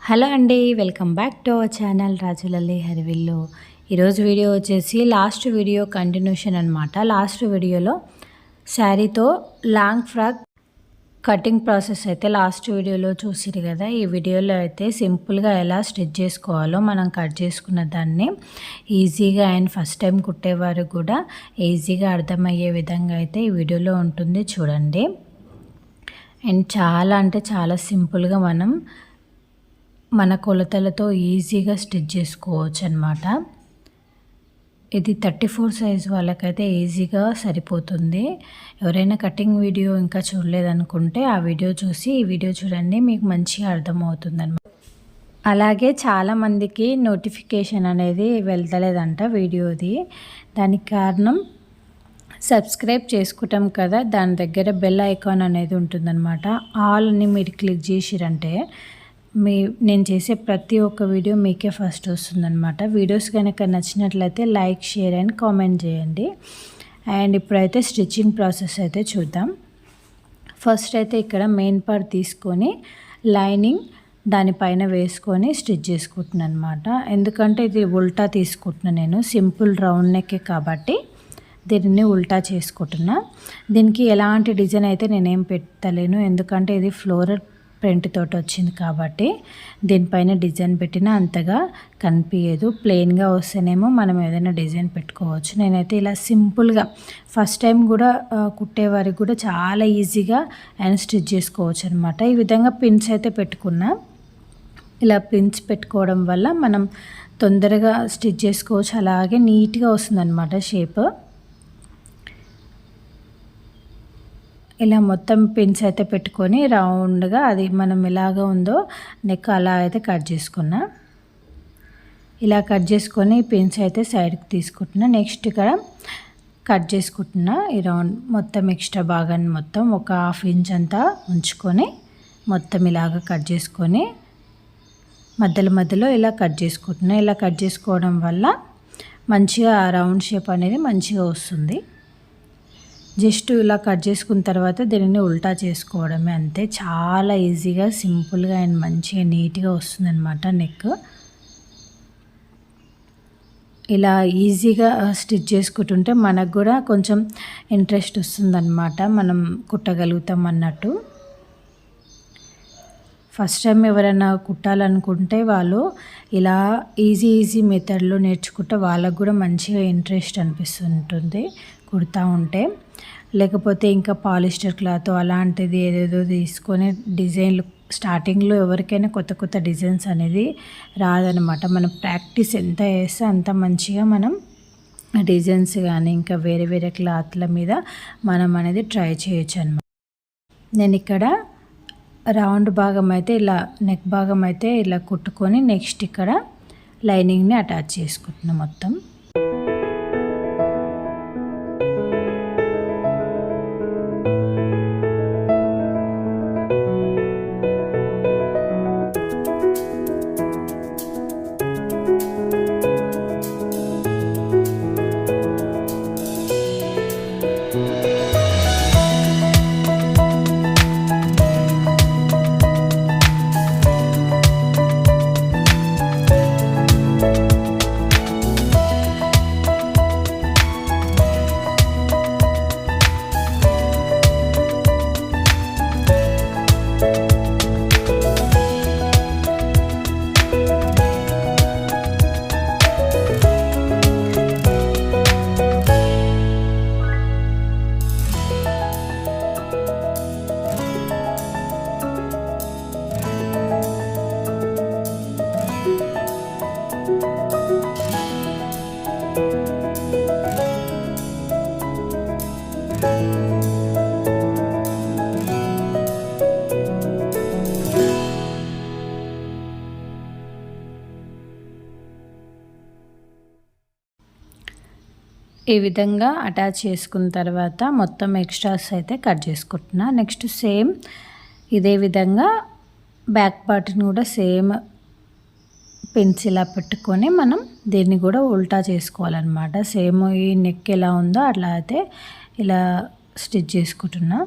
Hello అండి, welcome back to our channel Rajulalli Harivillu. ఈరోజు video వచ్చేసి లాస్ట్ వీడియో కంటిన్యూషన్ అనమాట. లాస్ట్ వీడియోలో శారీతో లాంగ్ ఫ్రాక్ కటింగ్ ప్రాసెస్ అయితే లాస్ట్ వీడియోలో చూసిరు కదా. ఈ వీడియోలో అయితే సింపుల్గా ఎలా స్టిచ్ చేసుకోవాలో మనం కట్ చేసుకున్న దాన్ని ఈజీగా అండ్ ఫస్ట్ టైం కుట్టేవారు కూడా ఈజీగా అర్థమయ్యే విధంగా అయితే ఈ వీడియోలో ఉంటుంది, చూడండి. అండ్ చాలా అంటే చాలా సింపుల్గా మనం మన కొలతలతో ఈజీగా స్టిచ్ చేసుకోవచ్చు అన్నమాట. ఇది 34 సైజు వాళ్ళకైతే ఈజీగా సరిపోతుంది. ఎవరైనా కటింగ్ వీడియో ఇంకా చూడలేదనుకుంటే ఆ వీడియో చూసి ఈ వీడియో చూడండి, మీకు మంచిగా అర్థమవుతుంది అన్నమాట. అలాగే చాలామందికి నోటిఫికేషన్ అనేది వెళ్తలేదంట వీడియోది. దానికి కారణం సబ్స్క్రైబ్ చేసుకుంటాం కదా, దాని దగ్గర బెల్ ఐకాన్ అనేది ఉంటుందన్నమాట. ఆల్ని మీరు క్లిక్ చేసిరంటే నేను చేసే ప్రతి ఒక్క వీడియో మీకే ఫస్ట్ వస్తుందన్నమాట. వీడియోస్ కనుక నచ్చినట్లయితే లైక్, షేర్ అండ్ కామెంట్ చేయండి. అండ్ ఇప్పుడైతే స్టిచ్చింగ్ ప్రాసెస్ అయితే చూద్దాం. ఫస్ట్ అయితే ఇక్కడ మెయిన్ పార్ట్ తీసుకొని లైనింగ్ దానిపైన వేసుకొని స్టిచ్ చేసుకుంటున్నాను అనమాట. ఎందుకంటే ఇది ఉల్టా తీసుకుంటున్నాను, నేను సింపుల్ రౌండ్ నెక్ కాబట్టి దీనిని ఉల్టా చేసుకుంటున్నా. దీనికి ఎలాంటి డిజైన్ అయితే నేనేం పెట్టలేను, ఎందుకంటే ఇది ఫ్లోరల్ ప్రింట్ తోటి వచ్చింది కాబట్టి దీనిపైన డిజైన్ పెట్టినా అంతగా కనిపించదు. ప్లెయిన్గా వస్తేనేమో మనం ఏదైనా డిజైన్ పెట్టుకోవచ్చు. నేనైతే ఇలా సింపుల్గా ఫస్ట్ టైం కూడా కుట్టేవారికి కూడా చాలా ఈజీగా అండ్ స్టిచ్ చేసుకోవచ్చు అనమాట. ఈ విధంగా పిన్స్ అయితే పెట్టుకున్నా. ఇలా పిన్స్ పెట్టుకోవడం వల్ల మనం తొందరగా స్టిచ్ చేసుకోవచ్చు, అలాగే నీట్గా వస్తుంది అనమాట షేప్. ఇలా మొత్తం పిన్స్ అయితే పెట్టుకొని రౌండ్గా అది మనం ఎలాగ ఉందో నెక్ అలా అయితే కట్ చేసుకున్నా. ఇలా కట్ చేసుకొని పిన్స్ అయితే సైడ్కి తీసుకుంటున్నా. నెక్స్ట్ ఇక్కడ కట్ చేసుకుంటున్నా. ఈ రౌండ్ మొత్తం ఎక్స్ట్రా భాగాన్ని మొత్తం ఒక 1/2 ఇంచ్ అంతా ఉంచుకొని మొత్తం ఇలాగ కట్ చేసుకొని మధ్యలో ఇలా కట్ చేసుకుంటున్నా. ఇలా కట్ చేసుకోవడం వల్ల మంచిగా రౌండ్ షేప్ అనేది మంచిగా వస్తుంది. జస్ట్ ఇలా కట్ చేసుకున్న తర్వాత దీనిని ఉల్టా చేసుకోవడమే, అంతే. చాలా ఈజీగా సింపుల్గా అండ్ మంచిగా నీట్గా వస్తుంది అనమాట నెక్. ఇలా ఈజీగా స్టిచ్ చేసుకుంటుంటే మనకు కూడా కొంచెం ఇంట్రెస్ట్ వస్తుందన్నమాట, మనం కుట్టగలుగుతాం అన్నట్టు. ఫస్ట్ టైం ఎవరైనా కుట్టాలనుకుంటే వాళ్ళు ఇలా ఈజీ మెథడ్లో నేర్చుకుంటే వాళ్ళకు కూడా మంచిగా ఇంట్రెస్ట్ అనిపిస్తుంటుంది కుడతా ఉంటే. లేకపోతే ఇంకా పాలిస్టర్ క్లాత్ అలాంటిది ఏదేదో తీసుకొని డిజైన్లు స్టార్టింగ్లో ఎవరికైనా కొత్త డిజైన్స్ అనేది రాదనమాట. మనం ప్రాక్టీస్ ఎంత చేస్తే అంత మంచిగా మనం డిజైన్స్ కానీ ఇంకా వేరే క్లాత్ల మీద మనం అనేది ట్రై చేయొచ్చు అనమాట. నేను ఇక్కడ రౌండ్ భాగం అయితే ఇలా నెక్ భాగం అయితే ఇలా కుట్టుకొని నెక్స్ట్ ఇక్కడ లైనింగ్ని అటాచ్ చేసుకుంటున్నాను మొత్తం. ఈ విధంగా అటాచ్ చేసుకున్న తర్వాత మొత్తం ఎక్స్ట్రాస్ అయితే కట్ చేసుకుంటున్నా. నెక్స్ట్ సేమ్ ఇదే విధంగా బ్యాక్ పార్ట్ని కూడా సేమ్ పిన్స్ ఇలా పెట్టుకొని మనం దీన్ని కూడా ఉల్టా చేసుకోవాలన్నమాట. సేమ్ ఈ నెక్ ఎలా ఉందో అట్లా అయితే ఇలా స్టిచ్ చేసుకుంటున్నా.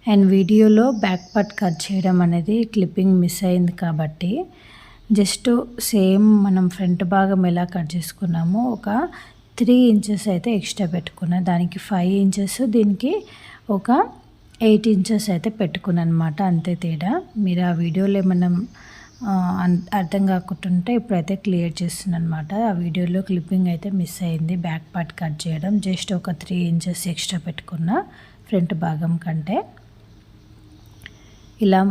అండ్ వీడియోలో బ్యాక్ పార్ట్ కట్ చేయడం అనేది క్లిప్పింగ్ మిస్ అయింది కాబట్టి జస్ట్ సేమ్ మనం ఫ్రంట్ భాగం ఎలా కట్ చేసుకున్నామో ఒక 3 ఇంచెస్ అయితే ఎక్స్ట్రా పెట్టుకున్నా. దానికి 5 ఇంచెస్, దీనికి ఒక 8 ఇంచెస్ అయితే పెట్టుకున్నాను అనమాట. అంతే తేడా. మీరు ఆ వీడియోలో ఏమన్నా అర్థం కాకుంటుంటే ఇప్పుడైతే క్లియర్ చేస్తున్నాను అనమాట. ఆ వీడియోలో క్లిప్పింగ్ అయితే మిస్ అయింది. బ్యాక్ పార్ట్ కట్ చేయడం జస్ట్ ఒక 3 ఇంచెస్ ఎక్స్ట్రా పెట్టుకున్న ఫ్రంట్ భాగం కంటే. ఇలా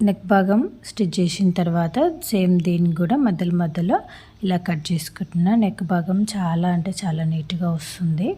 నెక్ భాగం స్టిచ్ చేసిన తర్వాత సేమ్ దీనికి కూడా మధ్యలో ఇలా కట్ చేసుకుంటున్నా. నెక్ భాగం చాలా అంటే చాలా నీట్గా వస్తుంది.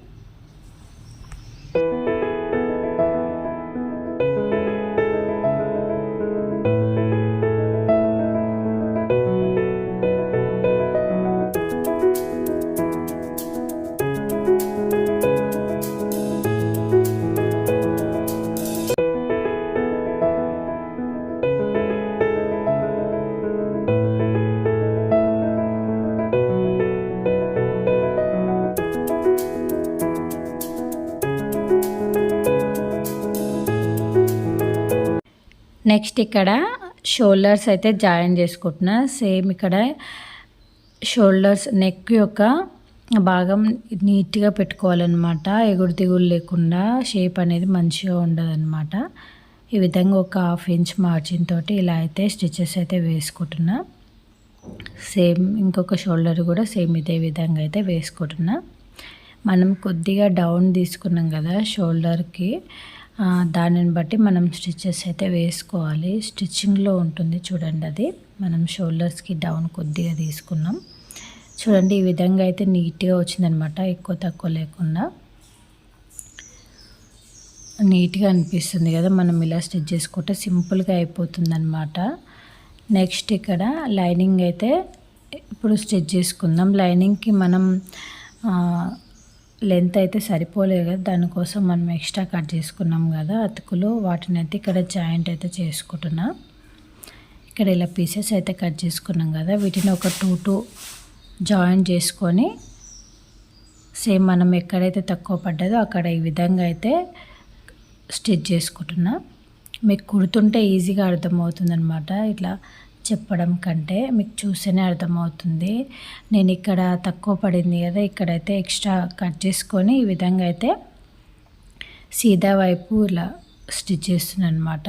నెక్స్ట్ ఇక్కడ షోల్డర్స్ అయితే జాయిన్ చేసుకుంటున్నా. సేమ్ ఇక్కడ షోల్డర్స్ నెక్ యొక్క భాగం నీట్గా పెట్టుకోవాలన్నమాట. ఎగుడు దిగులు లేకుండా షేప్ అనేది మంచిగా ఉండదన్నమాట. ఈ విధంగా ఒక 1/2 ఇంచ్ మార్జిన్ తోటి ఇలా అయితే స్టిచెస్ అయితే వేసుకుంటున్నా. సేమ్ ఇంకొక షోల్డర్ కూడా సేమ్ ఇదే విధంగా అయితే వేసుకుంటున్నా. మనం కొద్దిగా డౌన్ తీసుకున్నాం కదా షోల్డర్కి, దానిని బట్టి మనం స్టిచెస్ అయితే వేసుకోవాలి. స్టిచ్చింగ్లో ఉంటుంది చూడండి. అది మనం షోల్డర్స్కి డౌన్ కొద్దిగా తీసుకున్నాం. చూడండి ఈ విధంగా అయితే నీట్గా వచ్చిందనమాట. ఎక్కువ తక్కువ లేకుండా నీట్గా అనిపిస్తుంది కదా. మనం ఇలా స్టిచ్ చేసుకుంటే సింపుల్గా అయిపోతుంది అనమాట. నెక్స్ట్ ఇక్కడ లైనింగ్ అయితే ఇప్పుడు స్టిచ్ చేసుకుందాం. లైనింగ్కి మనం లెంత్ అయితే సరిపోలేదు కదా, దానికోసం మనం ఎక్స్ట్రా కట్ చేసుకున్నాం కదా అతుకులు, వాటిని అయితే ఇక్కడ జాయింట్ అయితే చేసుకుంటున్నా. ఇక్కడ ఇలా పీసెస్ అయితే కట్ చేసుకున్నాం కదా, వీటిని ఒక 2 జాయింట్ చేసుకొని సేమ్ మనం ఎక్కడైతే తక్కువ పడ్డదో అక్కడ ఈ విధంగా అయితే స్టిచ్ చేసుకుంటున్నా. మీకు కుడుతుంటే ఈజీగా అర్థమవుతుంది అనమాట. ఇట్లా చెప్పడం కంటే మీకు చూస్తేనే అర్థమవుతుంది. నేను ఇక్కడ తక్కువ పడింది కదా, ఇక్కడైతే ఎక్స్ట్రా కట్ చేసుకొని ఈ విధంగా అయితే సీదా వైపు ఇలా స్టిచ్ చేస్తున్నాను అనమాట.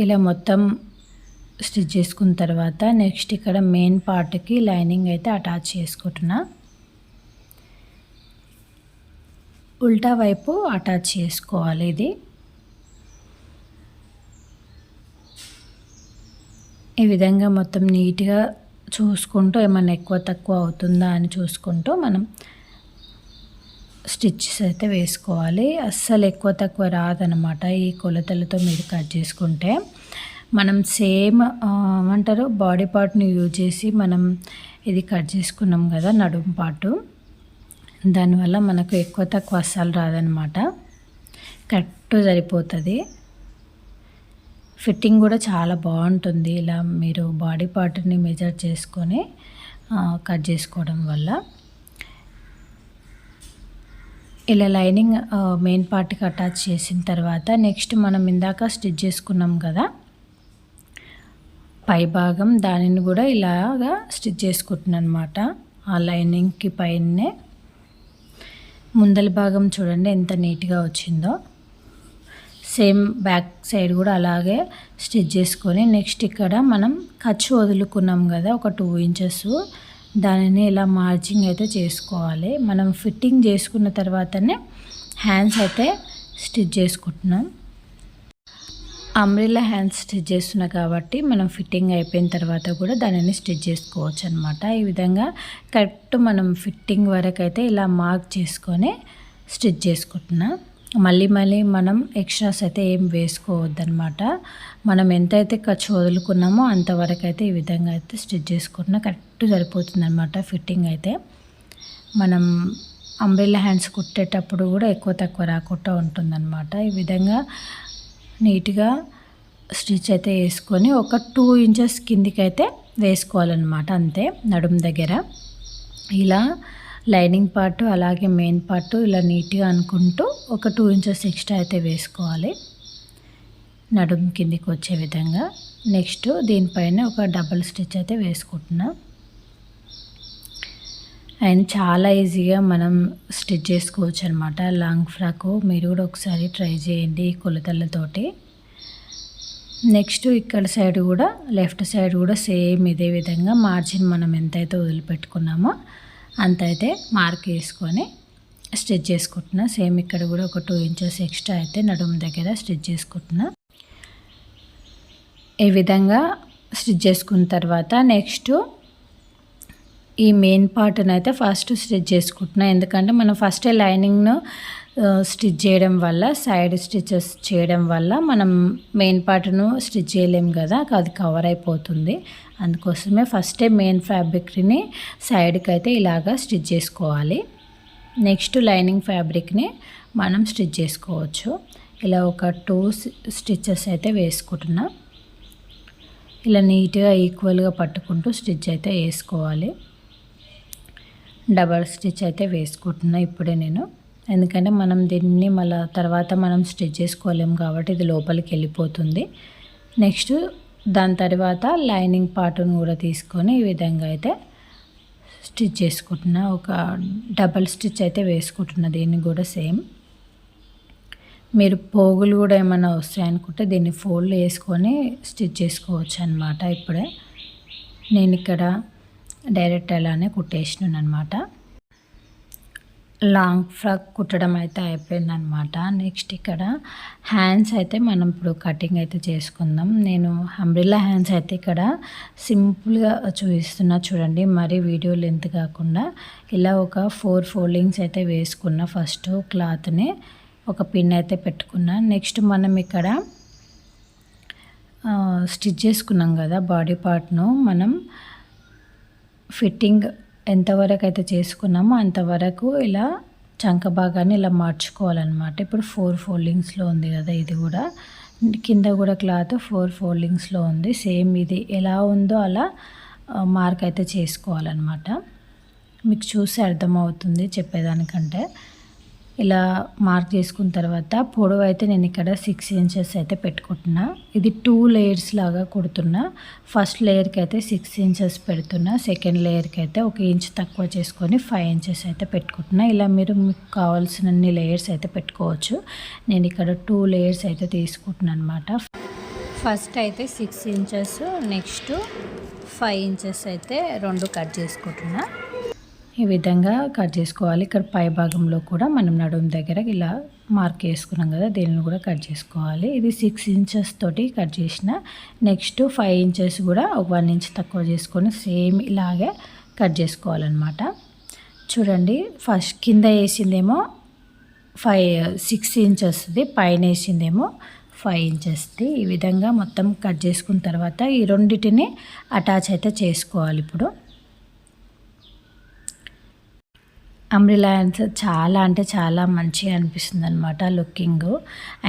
ఇలా మొత్తం స్టిచ్ చేసుకున్న తర్వాత నెక్స్ట్ ఇక్కడ మెయిన్ పార్ట్కి లైనింగ్ అయితే అటాచ్ చేసుకుంటున్నా. ఉల్టా వైపు అటాచ్ చేసుకోవాలి. ఇది ఈ విధంగా మొత్తం నీట్గా చూసుకుంటూ ఏమైనా ఎక్కువ తక్కువ అవుతుందా అని చూసుకుంటూ మనం స్టిచ్చెస్ అయితే వేసుకోవాలి. అస్సలు ఎక్కువ తక్కువ రాదనమాట. ఈ కొలతలతో మీరు కట్ చేసుకుంటే మనం సేమ్ ఏమంటారు బాడీ పార్ట్ని యూజ్ చేసి మనం ఇది కట్ చేసుకున్నాం కదా నడుము పార్టు, దానివల్ల మనకు ఎక్కువ తక్కువ అస్సలు రాదనమాట. కరెక్ట్ సరిపోతుంది. ఫిట్టింగ్ కూడా చాలా బాగుంటుంది. ఇలా మీరు బాడీ పార్ట్ని మెజర్ చేసుకొని కట్ చేసుకోవడం వల్ల. ఇలా లైనింగ్ మెయిన్ పార్ట్కి అటాచ్ చేసిన తర్వాత నెక్స్ట్ మనం ఇందాక స్టిచ్ చేసుకున్నాం కదా పై భాగం, దానిని కూడా ఇలాగా స్టిచ్ చేసుకుంటున్నాను అనమాట. ఆ లైనింగ్కి పైనే ముందల భాగం చూడండి ఎంత నీట్గా వచ్చిందో. సేమ్ బ్యాక్ సైడ్ కూడా అలాగే స్టిచ్ చేసుకొని నెక్స్ట్ ఇక్కడ మనం ఖర్చు వదులుకున్నాం కదా ఒక 2 ఇంచెస్, దానిని ఇలా మార్జింగ్ అయితే చేసుకోవాలి. మనం ఫిట్టింగ్ చేసుకున్న తర్వాతనే హ్యాండ్స్ అయితే స్టిచ్ చేసుకుంటున్నాం. అంబ్రెల్లా హ్యాండ్స్ స్టిచ్ చేస్తున్నా కాబట్టి మనం ఫిట్టింగ్ అయిపోయిన తర్వాత కూడా దానిని స్టిచ్ చేసుకోవచ్చు అనమాట. ఈ విధంగా కరెక్ట్ మనం ఫిట్టింగ్ వరకు అయితే ఇలా మార్క్ చేసుకొని స్టిచ్ చేసుకుంటున్నా. మళ్ళీ మనం ఎక్స్ట్రాస్ అయితే ఏం వేసుకోవద్దనమాట. మనం ఎంతైతే ఖర్చు వదులుకున్నామో అంతవరకు అయితే ఈ విధంగా అయితే స్టిచ్ చేసుకుంటున్నా. కరెక్ట్ సరిపోతుంది అనమాట ఫిట్టింగ్ అయితే. మనం అంబ్రెల్లా హ్యాండ్స్ కుట్టేటప్పుడు కూడా ఎక్కువ తక్కువ రాకుండా ఉంటుందన్నమాట. ఈ విధంగా నీట్గా స్టిచ్ అయితే వేసుకొని ఒక 2 ఇంచెస్ కిందికి అయితే వేసుకోవాలన్నమాట. అంతే నడుము దగ్గర ఇలా లైనింగ్ పార్ట్ అలాగే మెయిన్ పార్ట్ ఇలా నీట్గా అనుకుంటూ ఒక 2 ఇంచెస్ ఎక్స్ట్రా అయితే వేసుకోవాలి నడుము కిందికి వచ్చే విధంగా. నెక్స్ట్ దీనిపైన ఒక డబుల్ స్టిచ్ అయితే వేసుకుంటున్నా. అండ్ చాలా ఈజీగా మనం స్టిచ్ చేసుకోవచ్చు అనమాట లాంగ్ ఫ్రాక్. మీరు కూడా ఒకసారి ట్రై చేయండి ఈ కొలతలతోటి. నెక్స్ట్ ఇక్కడ సైడ్ కూడా లెఫ్ట్ సైడ్ కూడా సేమ్ ఇదే విధంగా మార్జిన్ మనం ఎంతైతే వదిలిపెట్టుకున్నామో అంత అయితే మార్క్ వేసుకొని స్టిచ్ చేసుకుంటున్నా. సేమ్ ఇక్కడ కూడా ఒక 2 ఇంచెస్ ఎక్స్ట్రా అయితే నడుము దగ్గర స్టిచ్ చేసుకుంటున్నా. ఈ విధంగా స్టిచ్ చేసుకున్న తర్వాత నెక్స్ట్ ఈ మెయిన్ పార్ట్ని అయితే ఫస్ట్ స్టిచ్ చేసుకుంటున్నా. ఎందుకంటే మనం ఫస్ట్ లైనింగ్ను స్టిచ్ చేయడం వల్ల సైడ్ స్టిచెస్ చేయడం వల్ల మనం మెయిన్ పార్ట్ను స్టిచ్ చేయలేం కదా, అది కవర్ అయిపోతుంది. అందుకోసమే ఫస్టే మెయిన్ ఫ్యాబ్రిక్ని సైడ్కి అయితే ఇలాగా స్టిచ్ చేసుకోవాలి. నెక్స్ట్ లైనింగ్ ఫ్యాబ్రిక్ని మనం స్టిచ్ చేసుకోవచ్చు. ఇలా ఒక 2 స్టిచెస్ అయితే వేసుకుంటున్నా. ఇలా నీట్గా ఈక్వల్గా పట్టుకుంటూ స్టిచ్ అయితే వేసుకోవాలి. డబల్ స్టిచ్ అయితే వేసుకుంటున్నా ఇప్పుడే నేను, ఎందుకంటే మనం దీన్ని మళ్ళీ తర్వాత మనం స్టిచ్ చేసుకోలేము కాబట్టి ఇది లోపలికి వెళ్ళిపోతుంది. నెక్స్ట్ దాని తర్వాత లైనింగ్ పార్ట్ను కూడా తీసుకొని ఈ విధంగా అయితే స్టిచ్ చేసుకుంటున్నా. ఒక డబల్ స్టిచ్ అయితే వేసుకుంటున్నా దీన్ని కూడా సేమ్. మీరు పోగులు కూడా ఏమైనా వస్తాయనుకుంటే దీన్ని ఫోల్డ్ వేసుకొని స్టిచ్ చేసుకోవచ్చు అనమాట. ఇప్పుడే నేను ఇక్కడ డైరెక్ట్ అలానే కుట్టేసినాను అనమాట. లాంగ్ ఫ్రాక్ కుట్టడం అయితే అయిపోయిందనమాట. నెక్స్ట్ ఇక్కడ హ్యాండ్స్ అయితే మనం ఇప్పుడు కటింగ్ అయితే చేసుకుందాం. నేను అంబ్రెల్లా హ్యాండ్స్ అయితే ఇక్కడ సింపుల్గా చూపిస్తున్నా చూడండి, మరి వీడియో లెంత్ కాకుండా. ఇలా ఒక 4 ఫోల్డింగ్స్ అయితే వేసుకున్నా. ఫస్ట్ క్లాత్ని ఒక పిన్ అయితే పెట్టుకున్నా. నెక్స్ట్ మనం ఇక్కడ స్టిచ్ చేసుకున్నాం కదా బాడీ పార్ట్ను, మనం ఫిట్టింగ్ ఎంతవరకు అయితే చేసుకున్నామో అంతవరకు ఇలా చంక భాగాన్ని ఇలా మార్చుకోవాలన్నమాట. ఇప్పుడు 4 ఫోల్డింగ్స్లో ఉంది కదా, ఇది కూడా కింద కూడా క్లాత్ 4 ఫోల్డింగ్స్లో ఉంది. సేమ్ ఇది ఎలా ఉందో అలా మార్క్ అయితే చేసుకోవాలన్నమాట. మీకు చూసి అర్థమవుతుంది చెప్పేదానికంటే. ఇలా మార్క్ చేసుకున్న తర్వాత పొడవు అయితే నేను ఇక్కడ 6 ఇంచెస్ అయితే పెట్టుకుంటున్నా. ఇది 2 లేయర్స్ లాగా కుడుతున్నా. ఫస్ట్ లేయర్కి అయితే 6 ఇంచెస్ పెడుతున్నా. సెకండ్ లేయర్కి అయితే 1 ఇంచ్ తక్కువ చేసుకొని 5 ఇంచెస్ అయితే పెట్టుకుంటున్నా. ఇలా మీరు మీకు కావాల్సినన్ని లేయర్స్ అయితే పెట్టుకోవచ్చు. నేను ఇక్కడ 2 లేయర్స్ అయితే తీసుకుంటున్నాను అనమాట. ఫస్ట్ అయితే 6 ఇంచెస్, నెక్స్ట్ 5 ఇంచెస్ అయితే 2 కట్ చేసుకుంటున్నా. ఈ విధంగా కట్ చేసుకోవాలి. ఇక్కడ పై భాగంలో కూడా మనం నడుము దగ్గర ఇలా మార్క్ వేసుకున్నాం కదా, దీన్ని కూడా కట్ చేసుకోవాలి. ఇది 6 ఇంచెస్ తోటి కట్ చేసిన. నెక్స్ట్ 5 ఇంచెస్ కూడా 1 ఇంచ్ తక్కువ చేసుకొని సేమ్ ఇలాగే కట్ చేసుకోవాలన్నమాట. చూడండి, ఫస్ట్ కింద వేసిందేమో 6 ఇంచెస్ది, పైన వేసిందేమో 5 ఇంచెస్ది. ఈ విధంగా మొత్తం కట్ చేసుకున్న తర్వాత ఈ రెండింటిని అటాచ్ అయితే చేసుకోవాలి. ఇప్పుడు అంబ్రెల్లా హ్యాండ్స్ చాలా అంటే చాలా మంచిగా అనిపిస్తుంది అనమాట లుకింగ్.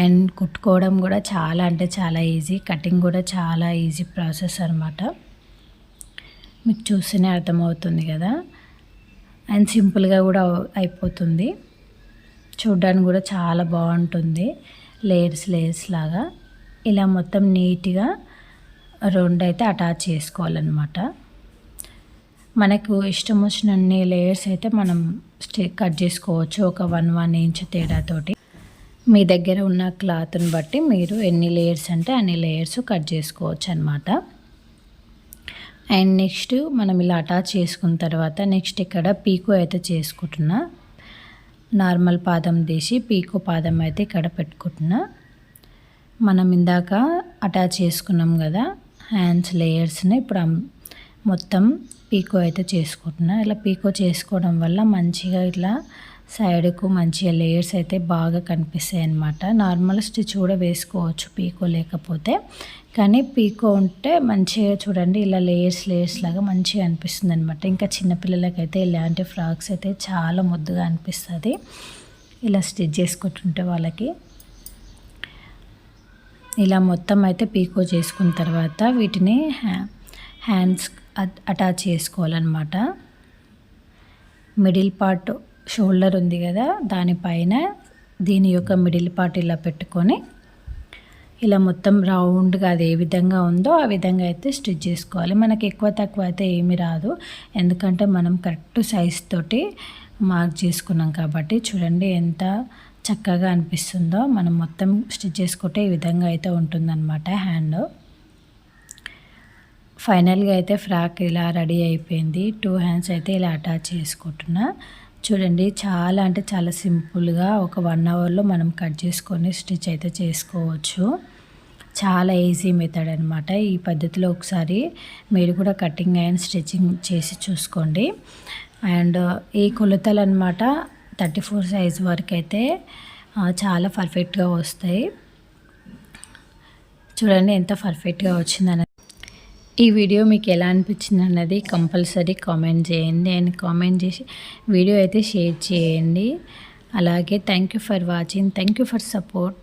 అండ్ కుట్టుకోవడం కూడా చాలా అంటే చాలా ఈజీ, కటింగ్ కూడా చాలా ఈజీ ప్రాసెస్ అనమాట. మీకు చూస్తేనే అర్థమవుతుంది కదా. అండ్ సింపుల్గా కూడా అయిపోతుంది. చూడ్డానికి కూడా చాలా బాగుంటుంది. లేయర్స్ లాగా ఇలా మొత్తం నీట్గా 2 అయితే అటాచ్ చేసుకోవాలన్నమాట. మనకు ఇష్టం వచ్చినన్ని లేయర్స్ అయితే మనం కట్ చేసుకోవచ్చు. ఒక 1 ఇంచ్ తేడాతోటి మీ దగ్గర ఉన్న క్లాత్ని బట్టి మీరు ఎన్ని లేయర్స్ అంటే అన్ని లేయర్స్ కట్ చేసుకోవచ్చు అనమాట. అండ్ నెక్స్ట్ మనం ఇలా అటాచ్ చేసుకున్న తర్వాత నెక్స్ట్ ఇక్కడ పీకో అయితే చేసుకుంటున్నా. నార్మల్ పాదం తీసి పీకో పాదం అయితే ఇక్కడ పెట్టుకుంటున్నా. మనం ఇందాక అటాచ్ చేసుకున్నాం కదా హ్యాండ్స్ లేయర్స్ని, ఇప్పుడు మొత్తం పీకో అయితే చేసుకుంటున్నా. ఇలా పీకో చేసుకోవడం వల్ల మంచిగా ఇట్లా సైడ్కు మంచిగా లేయర్స్ అయితే బాగా కనిపిస్తాయి అన్నమాట. నార్మల్ స్టిచ్ కూడా వేసుకోవచ్చు పీకో లేకపోతే, కానీ పీకో ఉంటే మంచిగా చూడండి ఇలా లేయర్స్ లాగా మంచిగా అనిపిస్తుంది అనమాట. ఇంకా చిన్నపిల్లలకైతే ఇలాంటి ఫ్రాక్స్ అయితే చాలా ముద్దుగా అనిపిస్తుంది ఇలా స్టిచ్ చేసుకుంటుంటే వాళ్ళకి. ఇలా మొత్తం అయితే పీకో చేసుకున్న తర్వాత వీటిని హ్యాండ్స్ అటాచ్ చేసుకోవాలన్నమాట. మిడిల్ పార్ట్ షోల్డర్ ఉంది కదా, దానిపైన దీని యొక్క మిడిల్ పార్ట్ ఇలా పెట్టుకొని ఇలా మొత్తం రౌండ్గా అది ఏ విధంగా ఉందో ఆ విధంగా అయితే స్టిచ్ చేసుకోవాలి. మనకి ఎక్కువ తక్కువ అయితే ఏమీ రాదు, ఎందుకంటే మనం కరెక్ట్ సైజ్ తోటి మార్క్ చేసుకున్నాం కాబట్టి. చూడండి ఎంత చక్కగా అనిపిస్తుందో. మనం మొత్తం స్టిచ్ చేసుకుంటే ఈ విధంగా అయితే ఉంటుందన్నమాట హ్యాండ్. ఫైనల్గా అయితే ఫ్రాక్ ఇలా రెడీ అయిపోయింది. 2 హ్యాండ్స్ అయితే ఇలా అటాచ్ చేసుకుంటున్నా. చూడండి చాలా అంటే చాలా సింపుల్గా ఒక 1 అవర్లో మనం కట్ చేసుకొని స్టిచ్ అయితే చేసుకోవచ్చు. చాలా ఈజీ మెథడ్ అనమాట. ఈ పద్ధతిలో ఒకసారి మీరు కూడా కటింగ్ అండ్ స్టిచ్చింగ్ చేసి చూసుకోండి. అండ్ ఈ కొలతలు అనమాట 34 సైజ్ వరకు అయితే చాలా పర్ఫెక్ట్గా వస్తాయి. చూడండి ఎంత పర్ఫెక్ట్గా వచ్చిందని. ఈ వీడియో మీకు ఎలా అనిపించింది అన్నది కంపల్సరీ కామెంట్ చేయండి. అండ్ కామెంట్ చేసి వీడియో అయితే షేర్ చేయండి. అలాగే thank you for watching, thank you for support.